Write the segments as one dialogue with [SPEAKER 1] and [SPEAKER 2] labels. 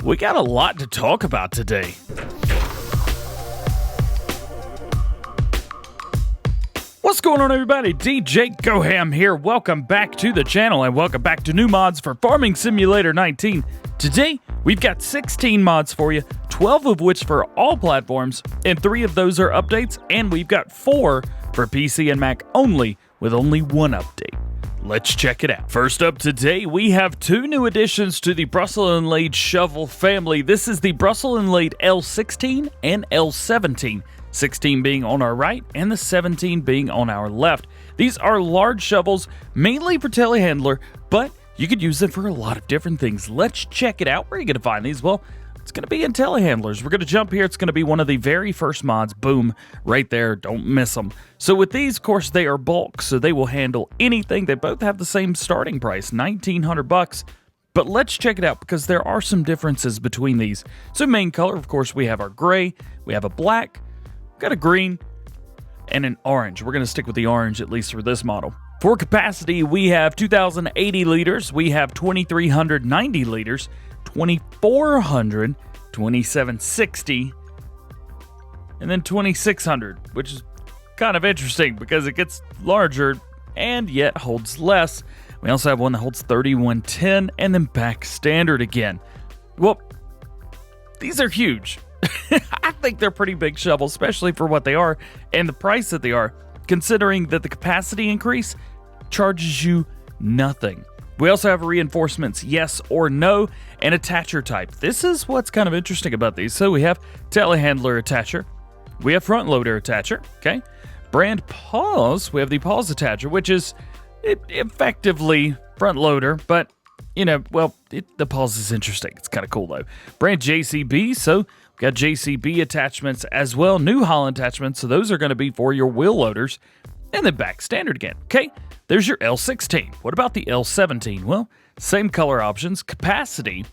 [SPEAKER 1] We got a lot to talk about today. What's going on, everybody? DjGoHam here. Welcome back to the channel and welcome back to new mods for Farming Simulator 19. Today, we've got 16 mods for you, 12 of which for all platforms, and 3 of those are updates, and we've got 4 for PC and Mac only, with only 1 update. Let's check it out. First up today, we have 2 new additions to the Brussels Inlaid Shovel family. This is the Brussels Inlaid L16 and L17. 16 being on our right and the 17 being on our left. These are large shovels, mainly for telehandler, but you could use them for a lot of different things. Let's check it out. Where are you going to find these? Well, it's going to be in telehandlers. We're going to jump here. It's going to be one of the very first mods. Boom, right there. Don't miss them. So with these, of course, they are bulk, so they will handle anything. They both have the same starting price, $1,900. But let's check it out because there are some differences between these. So main color, of course, we have our gray, we have a black, got a green, and an orange. We're going to stick with the orange, at least for this model. For capacity, we have 2,080 liters, we have 2,390 liters, 2,400, 2,760, and then 2,600, which is kind of interesting because it gets larger and yet holds less. We also have one that holds 3,110 and then back standard again. Well, these are huge. I think they're pretty big shovels, especially for what they are and the price that they are, considering that the capacity increase charges you nothing. We also have reinforcements, yes or no, and attacher type. This is what's kind of interesting about these. So we have telehandler attacher, we have front loader attacher, okay? Brand pause, we have the pause attacher, which is effectively front loader, but you know, well, the pause is interesting. It's kind of cool though. Brand JCB, so we've got JCB attachments as well, New Holland attachments, so those are going to be for your wheel loaders, and then back standard again, okay? There's your L16. What about the L17? Well, same color options. Capacity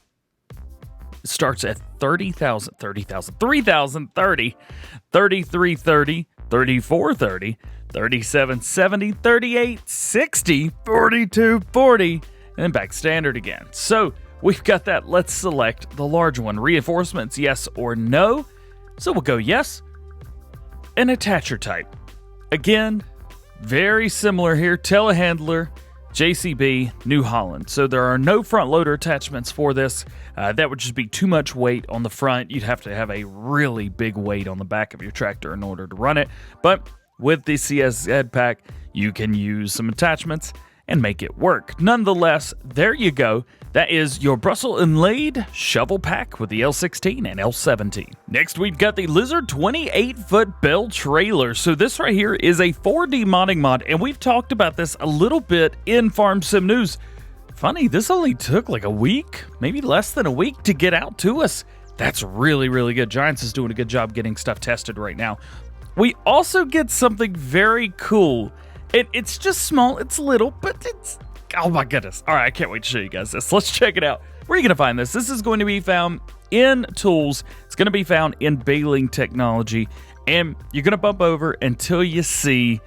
[SPEAKER 1] starts at 3,030, 3,330, 3,430, 3,770, 3,860, 4,240, and then back standard again. So we've got that. Let's select the large one. Reinforcements, yes or no. So we'll go yes. And attacher type. Again, very similar here. Telehandler, JCB, New Holland. So there are no front loader attachments for this. That would just be too much weight on the front. You'd have to have a really big weight on the back of your tractor in order to run it. But with the CSZ pack, you can use some attachments and make it work. Nonetheless, there you go. That is your Brussels Inlaid Shovel Pack with the L16 and L17. Next, we've got the Lizard 28-foot Bale trailer. So this right here is a 4D modding mod, and we've talked about this a little bit in Farm Sim News. Funny, this only took like a week, maybe less than a week to get out to us. That's really, really good. Giants is doing a good job getting stuff tested right now. We also get something very cool. It's just small, it's little, but it's, oh my goodness. All right, I can't wait to show you guys this. Let's check it out. Where are you going to find this? This is going to be found in tools. It's going to be found in baling technology. And you're going to bump over until you see,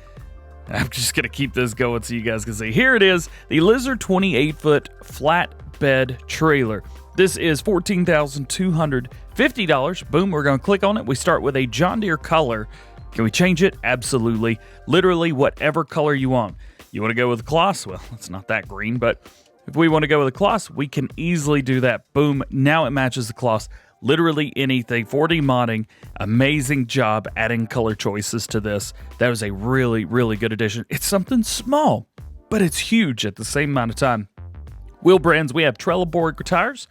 [SPEAKER 1] I'm just going to keep this going so you guys can see. Here it is, the Lizard 28-foot flatbed trailer. This is $14,250. Boom, we're going to click on it. We start with a John Deere color. Can we change it? Absolutely. Literally whatever color you want. You want to go with gloss? Well, it's not that green, but if we want to go with a gloss, we can easily do that. Boom. Now it matches the gloss. Literally anything. 4D modding. Amazing job adding color choices to this. That was a really, really good addition. It's something small, but it's huge at the same amount of time. Wheel brands, we have Trelleborg tires.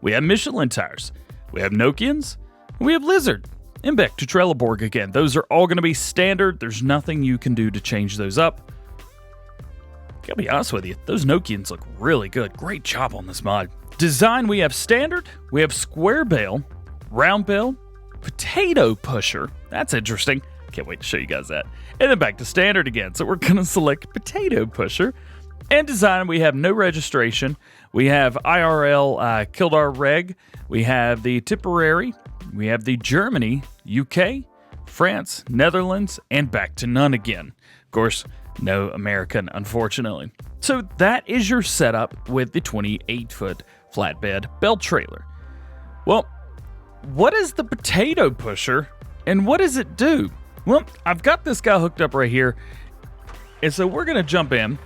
[SPEAKER 1] We have Michelin tires. We have Nokians. We have Lizard. And back to Trelleborg again. Those are all going to be standard. There's nothing you can do to change those up. Gotta be honest with you, those Nokians look really good. Great job on this mod. Design, we have standard, we have square bale, round bale, potato pusher. That's interesting. Can't wait to show you guys that. And then back to standard again. So we're going to select potato pusher. And design, we have no registration. We have IRL Kildare Reg. We have the Tipperary. We have the Germany, UK, France, Netherlands, and back to none again. Of course, no American, unfortunately. So that is your setup with the 28-foot flatbed belt trailer. Well, what is the potato pusher and what does it do? Well, I've got this guy hooked up right here. And so we're going to jump in.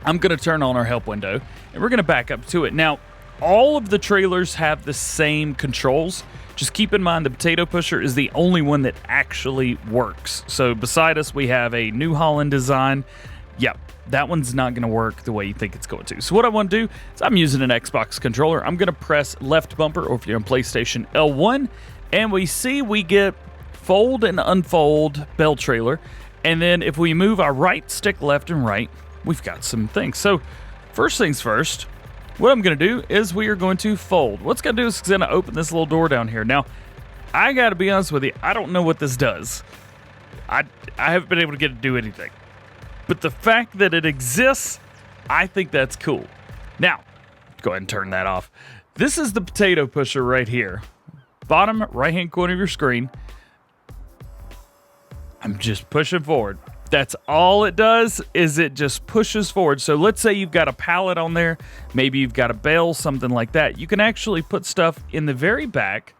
[SPEAKER 1] I'm going to turn on our help window and we're going to back up to it. Now, all of the trailers have the same controls. Just keep in mind the potato pusher is the only one that actually works. So beside us, we have a New Holland design. Yep, that one's not going to work the way you think it's going to. So what I want to do is I'm using an Xbox controller. I'm going to press left bumper, or if you're on PlayStation, L1. And we get fold and unfold bell trailer. And then if we move our right stick left and right, we've got some things. So first things first, what I'm going to do is we are going to fold. What's going to do is it's going to open this little door down here. Now, I got to be honest with you, I don't know what this does. I haven't been able to get it to do anything. But the fact that it exists, I think that's cool. Now, go ahead and turn that off. This is the potato pusher right here. Bottom right-hand corner of your screen. I'm just pushing forward. That's all it does, is it just pushes forward. So let's say you've got a pallet on there. Maybe you've got a bale, something like that. You can actually put stuff in the very back,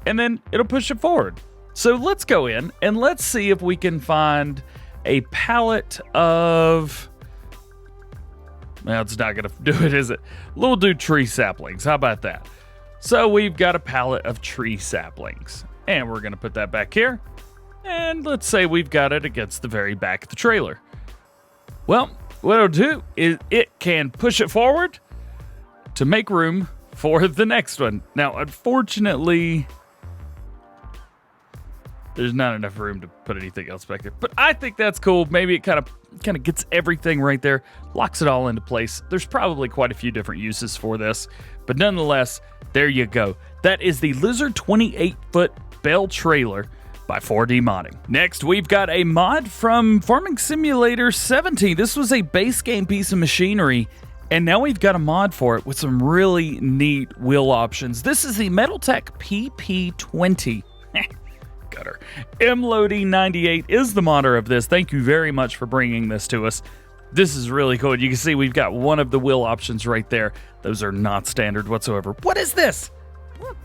[SPEAKER 1] and then it'll push it forward. So let's go in, and let's see if we can find a pallet of... Well, it's not going to do it, is it? We'll do tree saplings. How about that? So we've got a pallet of tree saplings. And we're going to put that back here. And let's say we've got it against the very back of the trailer. Well, what it'll do is it can push it forward to make room for the next one. Now, unfortunately, there's not enough room to put anything else back there. But I think that's cool. Maybe it kind of gets everything right there, locks it all into place. There's probably quite a few different uses for this. But nonetheless, there you go. That is the Lizard 28-foot bale trailer by 4D Modding. Next, we've got a mod from Farming Simulator 17. This was a base game piece of machinery, and now we've got a mod for it with some really neat wheel options. This is the Metaltech PP20. Gutter. MLOD98 is the modder of this. Thank you very much for bringing this to us. This is really cool. You can see we've got one of the wheel options right there. Those are not standard whatsoever. What is this?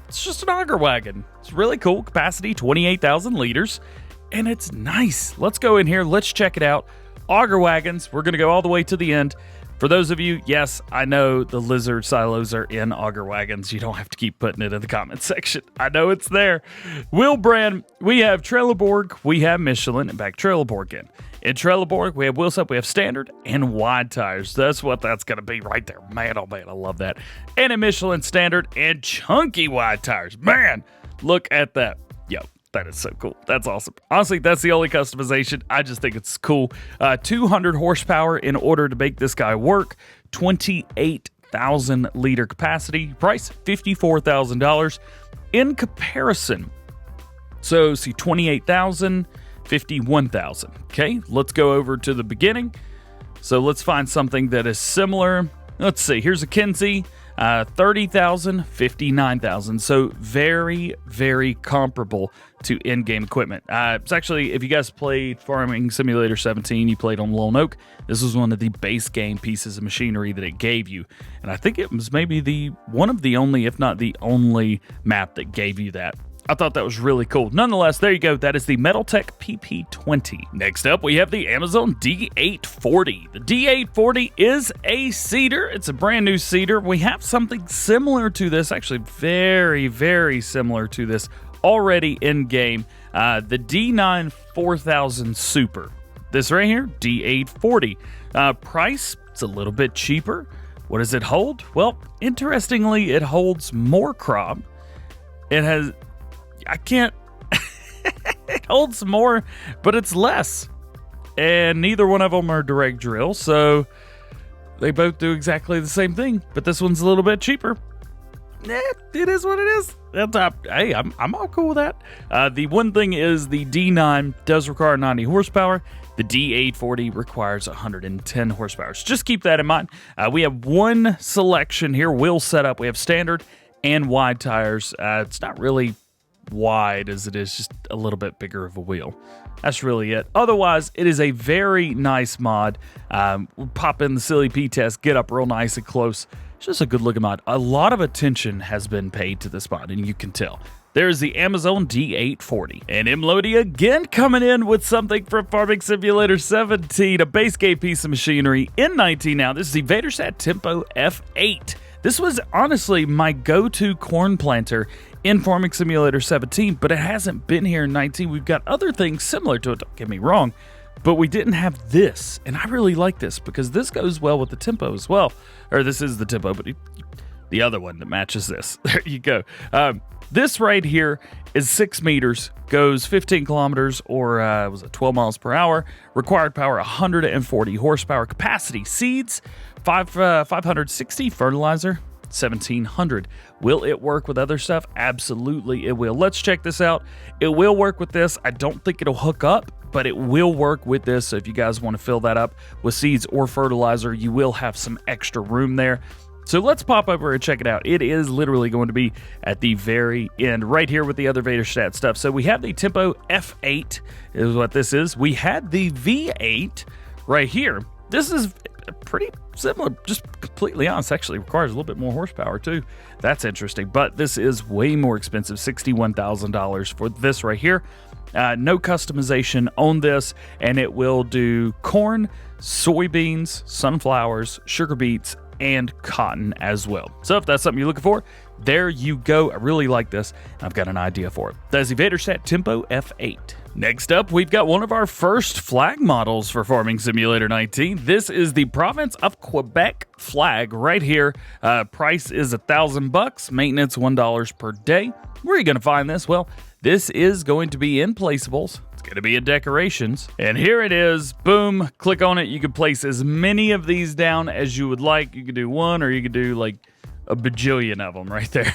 [SPEAKER 1] It's just an auger wagon. It's really cool. Capacity 28,000 liters. And it's nice. Let's go in here. Let's check it out. Auger wagons. We're going to go all the way to the end. For those of you, yes, I know the Lizard silos are in auger wagons. You don't have to keep putting it in the comment section. I know it's there. Wheel brand, we have Trelleborg, we have Michelin, and back Trelleborg in. In Trelleborg, we have wheel set, we have standard and wide tires. That's what that's going to be right there. Man, oh man, I love that. And in Michelin, standard and chunky wide tires. Man, look at that. Yo, that is so cool. That's awesome. Honestly, that's the only customization. I just think it's cool. 200 horsepower in order to make this guy work. 28,000 liter capacity. Price, $54,000. In comparison, so see 28,000, 51,000. Okay, let's go over to the beginning. So let's find something that is similar. Let's see, here's a Kinsey, 30,000, 59,000. So very, very comparable to in-game equipment. It's actually, if you guys played Farming Simulator 17, you played on Lone Oak, this was one of the base game pieces of machinery that it gave you. And I think it was maybe one of the only, if not the only map that gave you that. I thought that was really cool. Nonetheless, there you go. That is the Metaltech PP20. Next up, we have the Amazon D840. The D840 is a seeder. It's a brand new seeder. We have something similar to this, actually very, very similar to this already in game. The D9 4000 Super. This right here, D840. Price, it's a little bit cheaper. What does it hold? Well, interestingly, it holds more crop. It has... I can't... It holds more, but it's less. And neither one of them are direct drill, so they both do exactly the same thing. But this one's a little bit cheaper. It is what it is. Hey, I'm all cool with that. The one thing is the D9 does require 90 horsepower. The D840 requires 110 horsepower. So just keep that in mind. We have one selection here, wheel setup. We have standard and wide tires. It's not really wide as it is just a little bit bigger of a wheel. That's really it. Otherwise, it is a very nice mod. We'll pop in the silly P test, get up real nice and close. It's just a good looking mod. A lot of attention has been paid to this mod, and you can tell. There's the Amazon D840. And Imlody again coming in with something from Farming Simulator 17, a base game piece of machinery in 19 now. This is the Vaderstad Tempo F8. This was honestly my go-to corn planter in Farming Simulator 17, but it hasn't been here in 19. We've got other things similar to it, don't get me wrong, but we didn't have this. And I really like this because this goes well with the Tempo as well. Or this is the Tempo, but the other one that matches this. There you go. This right here is 6 meters, goes 15 kilometers, or was it 12 miles per hour? Required power 140 horsepower. Capacity seeds 560, fertilizer 1700. Will it work with other stuff? Absolutely, it will. Let's check this out. It will work with this. I don't think it'll hook up, but it will work with this. So if you guys want to fill that up with seeds or fertilizer, you will have some extra room there. So let's pop over and check it out. It is literally going to be at the very end, right here with the other Vaderstad stuff. So we have the Tempo F8 is what this is. We had the V8 right here. This is pretty similar, just completely honest. Actually requires a little bit more horsepower too. That's interesting, but this is way more expensive, $61,000 for this right here. No customization on this, and it will do corn, soybeans, sunflowers, sugar beets, and cotton as well. So if that's something you're looking for, there you go. I really like this, and I've got an idea for it. That's the Vaderstad Tempo F8. Next up, we've got one of our first flag models for Farming Simulator 19. This is the Province of Quebec Flag right here. Price is $1,000, maintenance $1 per day. Where are you going to find this? Well, this is going to be in placeables. It's going to be in decorations. And here it is. Boom. Click on it. You can place as many of these down as you would like. You could do one, or you could do like a bajillion of them right there.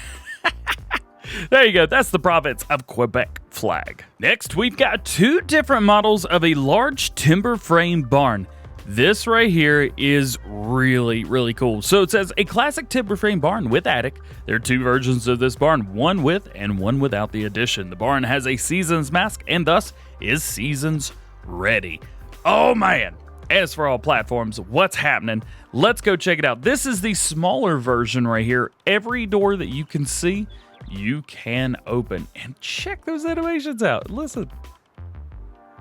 [SPEAKER 1] There you go. That's the Province of Quebec Flag. Next, we've got 2 different models of a large Timberframe Barn. This right here is really, really cool. So it says a classic Timberframe barn with attic. There are 2 versions of this barn, one with and one without the addition. The barn has a seasons mask and thus is seasons ready. Oh man. As for all platforms, what's happening? Let's go check it out. This is the smaller version right here. Every door that you can see, you can open. And check those animations out. Listen.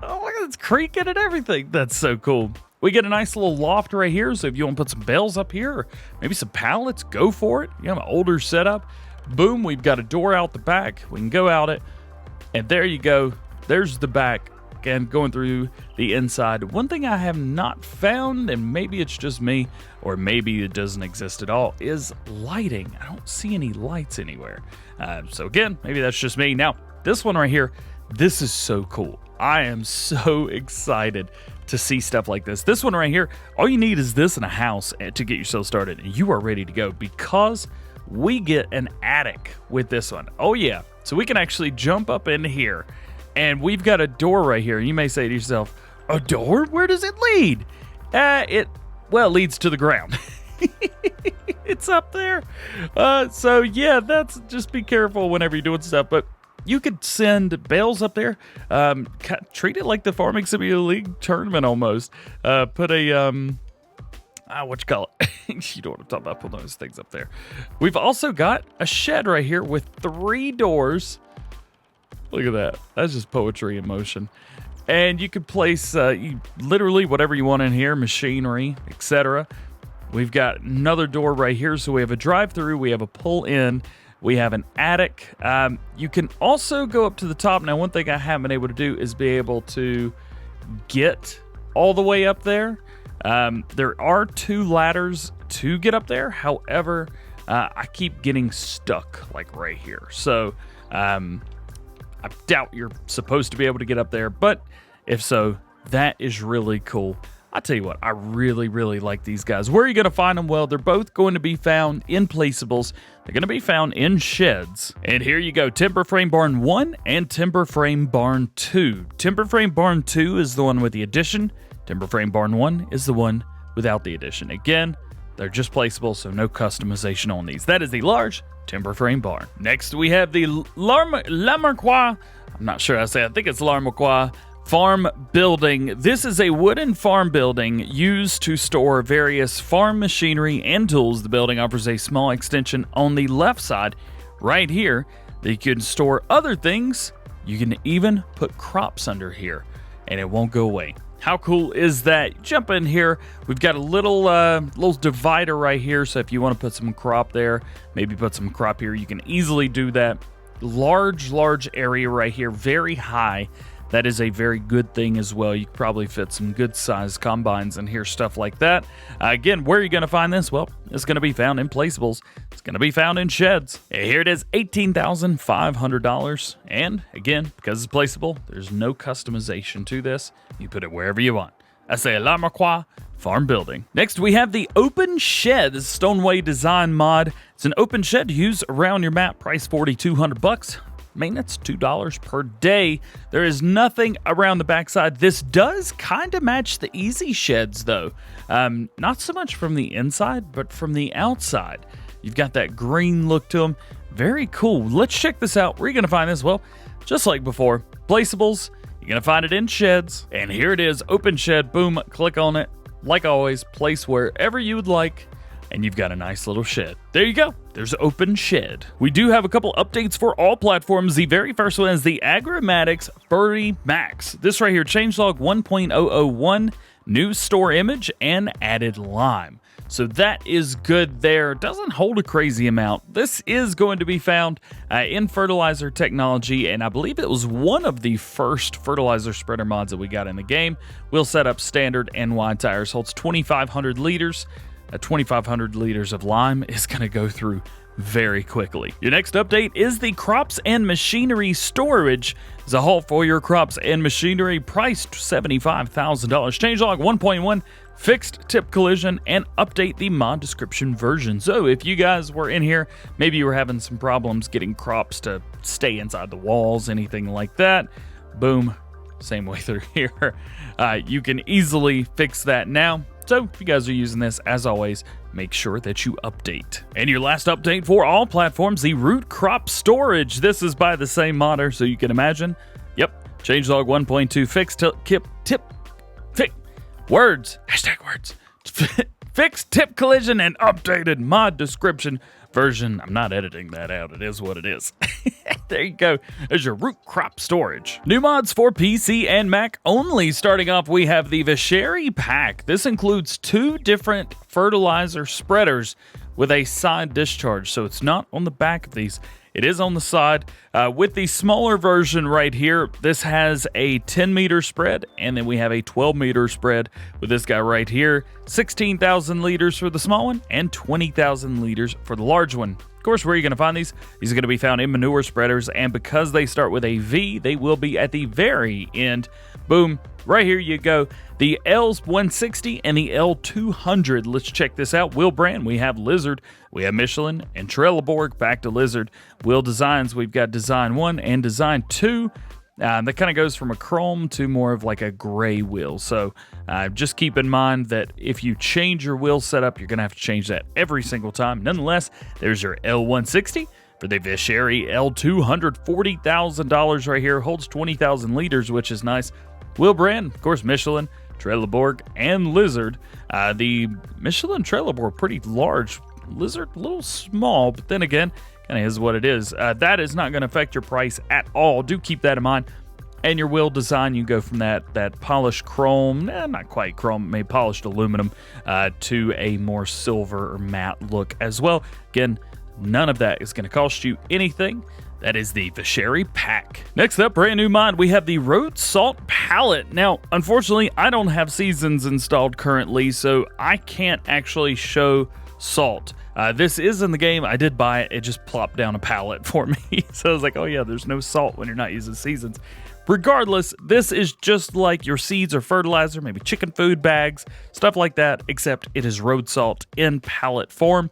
[SPEAKER 1] Oh, look at this creaking and everything. That's so cool. We get a nice little loft right here, so if you want to put some bales up here, or maybe some pallets, go for it. You have an older setup. Boom, we've got a door out the back. We can go out it, and there you go. There's the back, and going through the inside. One thing I have not found, and maybe it's just me, or maybe it doesn't exist at all, is lighting. I don't see any lights anywhere. So again, maybe that's just me. Now, this one right here, this is so cool. I am so excited to see stuff like this. This one right here, all you need is this in a house to get yourself started, and you are ready to go because we get an attic with this one. Oh yeah, so we can actually jump up in here, and we've got a door right here. You may say to yourself, a door? Where does it lead? It leads to the ground. It's up there. So yeah, that's just be careful whenever you're doing stuff, but you could send bales up there, treat it like the Farming Simulator League tournament almost. Put a, what you call it? You know what I'm talking about, put those things up there. We've also got a shed right here with 3 doors. Look at that. That's just poetry in motion. And you could place literally whatever you want in here, machinery, etc. We've got another door right here, so we have a drive-through, we have a pull-in, we have an attic. You can also go up to the top. Now, one thing I haven't been able to do is be able to get all the way up there. There are 2 ladders to get up there. However, I keep getting stuck like right here. So I doubt you're supposed to be able to get up there. But if so, that is really cool. I tell you what, I really, really like these guys. Where are you going to find them? Well, they're both going to be found in placeables. They're going to be found in sheds. And here you go, Timberframe Barn 1 and Timberframe Barn 2. Timberframe Barn 2 is the one with the addition. Timberframe Barn 1 is the one without the addition. Again, they're just placeable, so no customization on these. That is the large Timberframe Barn. Next, we have the LaMarchoise, I'm not sure how to say it. I think it's LaMarchoise farm building. This is a wooden farm building used to store various farm machinery and tools. The building offers a small extension on the left side right here that you can store other things. You can even put crops under here and it won't go away. How cool is that? Jump in here. We've got a little divider right here, so if you want to put some crop there, maybe put some crop here, you can easily do that. Large area right here, very high. That is a very good thing as well. You could probably fit some good sized combines in here, stuff like that. Again, where are you going to find this? Well, it's going to be found in placeables. It's going to be found in sheds. Here it is, $18,500. And again, because it's placeable, there's no customization to this. You put it wherever you want. I say LaMarchoise Farm Bld. Next, we have the Open Shed. This is Stoneway Design mod. It's an open shed to use around your map. Price $4,200. Maintenance $2 per day. There is nothing around the backside. This does kind of match the easy sheds though. Not so much from the inside, but from the outside. You've got that green look to them. Very cool. Let's check this out. Where are you going to find this? Well, just like before, placeables. You're going to find it in sheds. And here it is, open shed. Boom, click on it. Like always, place wherever you would like. And you've got a nice little shed. There you go. There's open shed. We do have a couple updates for all platforms. The very first one is the Aggro Maddox FertiMax. This right here, changelog 1.001, new store image, and added lime. So that is good there. Doesn't hold a crazy amount. This is going to be found in fertilizer technology, and I believe it was one of the first fertilizer spreader mods that we got in the game. We'll set up standard and wide tires. Holds 2,500 liters. 2,500 liters of lime is going to go through very quickly. Your next update is the crops and machinery storage. There's a haul for your crops and machinery, priced $75,000. Changelog 1.1, fixed tip collision, and update the mod description version. So if you guys were in here, maybe you were having some problems getting crops to stay inside the walls, anything like that, boom, same way through here. You can easily fix that now. So if you guys are using this, as always, make sure that you update. And your last update for all platforms, the root crop storage. This is by the same modder, so you can imagine. Yep, changelog 1.2, fixed fixed tip collision and updated mod description version. I'm not editing that out. It is what it is. There you go. There's your root crop storage. New mods for PC and Mac only. Starting off, we have the Vashari Pack. This includes 2 different fertilizer spreaders with a side discharge. So it's not on the back of these. It is on the side. With the smaller version right here, this has a 10-meter spread, and then we have a 12-meter spread with this guy right here. 16,000 liters for the small one, and 20,000 liters for the large one. Of course, where are you going to find these? These are going to be found in manure spreaders, and because they start with a V, they will be at the very end. Boom. Right here you go. The L16 and the L200. Let's check this out. Wheel brand, we have Lizard, we have Michelin, and Trelleborg. Back to Lizard. Wheel designs, we've got Design 1 and Design 2. That kind of goes from a chrome to more of like a gray wheel. So just keep in mind that if you change your wheel setup, you're going to have to change that every single time. Nonetheless, there's your L160. For the Vashari L200, $40,000 right here. Holds 20,000 liters, which is nice. Wheel brand, of course, Michelin, Trelleborg, and Lizard. The Michelin Trelleborg, pretty large. Lizard, a little small, but then again, kind of is what it is. That is not going to affect your price at all. Do keep that in mind. And your wheel design, you go from that polished chrome, not quite chrome, maybe polished aluminum, to a more silver or matte look as well. Again, none of that is going to cost you anything. That is the Vashari Pack. Next up, brand new mod, we have the Road Salt Pallet. Now, unfortunately, I don't have seasons installed currently, so I can't actually show salt. This is in the game. I did buy it. It just plopped down a pallet for me. So I was like, oh yeah, there's no salt when you're not using seasons. Regardless, this is just like your seeds or fertilizer, maybe chicken food bags, stuff like that, except it is road salt in pallet form.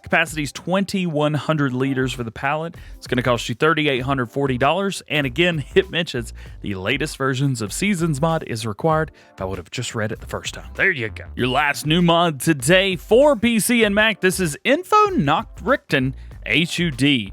[SPEAKER 1] Capacity is 2,100 liters for the pallet. It's going to cost you $3,840. And again, it mentions the latest versions of Seasons mod is required. If I would have just read it the first time. There you go. Your last new mod today for PC and Mac. This is InfoNOC Nachrichten HUD.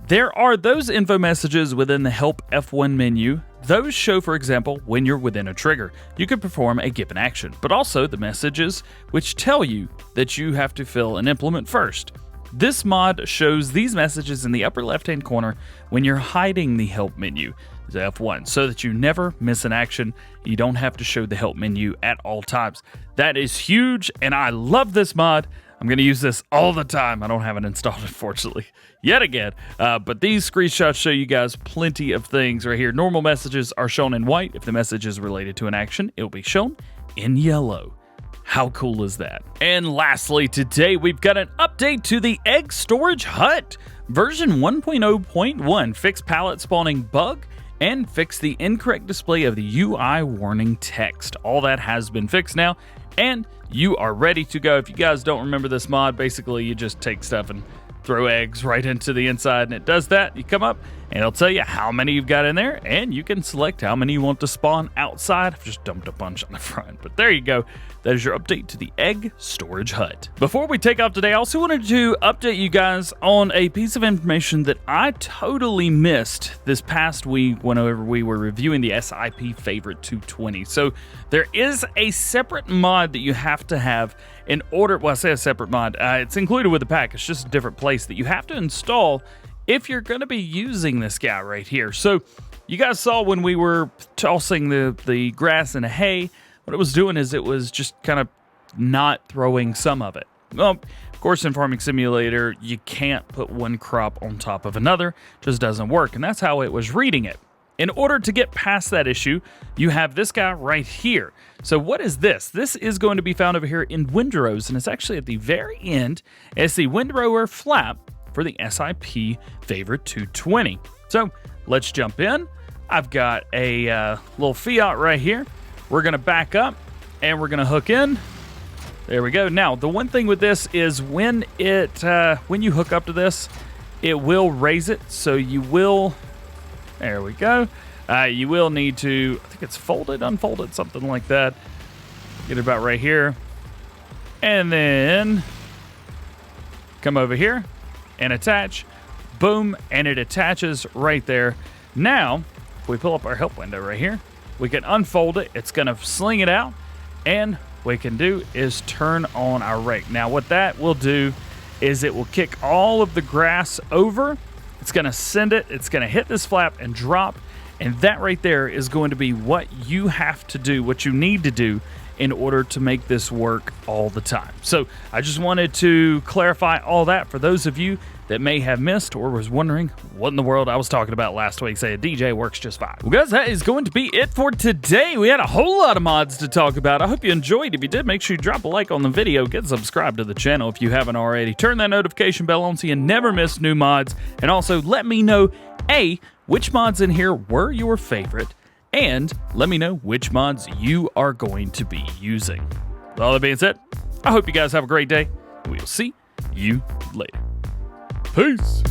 [SPEAKER 1] There are those info messages within the Help F1 menu Those show, for example, when you're within a trigger, you can perform a given action, but also the messages which tell you that you have to fill an implement first. This mod shows these messages in the upper left-hand corner when you're hiding the help menu, the F1, so that you never miss an action. You don't have to show the help menu at all times. That is huge, and I love this mod. I'm going to use this all the time. I don't have it installed, unfortunately, yet again. But these screenshots show you guys plenty of things right here. Normal messages are shown in white. If the message is related to an action, it will be shown in yellow. How cool is that? And lastly, today we've got an update to the egg storage HUD. Version 1.0.1 fixed pallet spawning bug and fixed the incorrect display of the UI warning text. All that has been fixed now, and you are ready to go. If you guys don't remember this mod, basically you just take stuff and throw eggs right into the inside, and it does that. You come up and it'll tell you how many you've got in there, and you can select how many you want to spawn outside. I've just dumped a bunch on the front, but there you go. That is your update to the egg storage HUD. Before we take off today, I also wanted to update you guys on a piece of information that I totally missed this past week whenever we were reviewing the SIP Favorite 220. So there is a separate mod that you have to have in order, well, I say a separate mod, it's included with the pack, it's just a different place that you have to install if you're going to be using this guy right here. So you guys saw when we were tossing the grass and the hay, what it was doing is it was just kind of not throwing some of it. Well, of course, in Farming Simulator, you can't put one crop on top of another. It just doesn't work, and that's how it was reading it. In order to get past that issue, you have this guy right here. So what is this? This is going to be found over here in Windrows, and it's actually at the very end. It's the Windrower Flap for the SIP Favorite 220. So let's jump in. I've got a little Fiat right here. We're going to back up, and we're going to hook in. There we go. Now, the one thing with this is when you hook up to this, it will raise it. So you will, there we go. You will need to, I think it's folded, unfolded, something like that. Get it about right here. And then come over here and attach. Boom, and it attaches right there. Now, if we pull up our help window right here, we can unfold it. It's going to sling it out, and what we can do is turn on our rake. Now, what that will do is it will kick all of the grass over. It's going to send it. It's going to hit this flap and drop, and that right there is going to be what you have to do, what you need to do in order to make this work all the time. So I just wanted to clarify all that for those of you that may have missed or was wondering what in the world I was talking about last week. Say a DJ works just fine. Well, guys, that is going to be it for today. We had a whole lot of mods to talk about. I hope you enjoyed. If you did, make sure you drop a like on the video. Get subscribed to the channel if you haven't already. Turn that notification bell on so you never miss new mods. And also let me know, A, which mods in here were your favorite, and let me know which mods you are going to be using. With all that being said, I hope you guys have a great day. We'll see you later. Peace.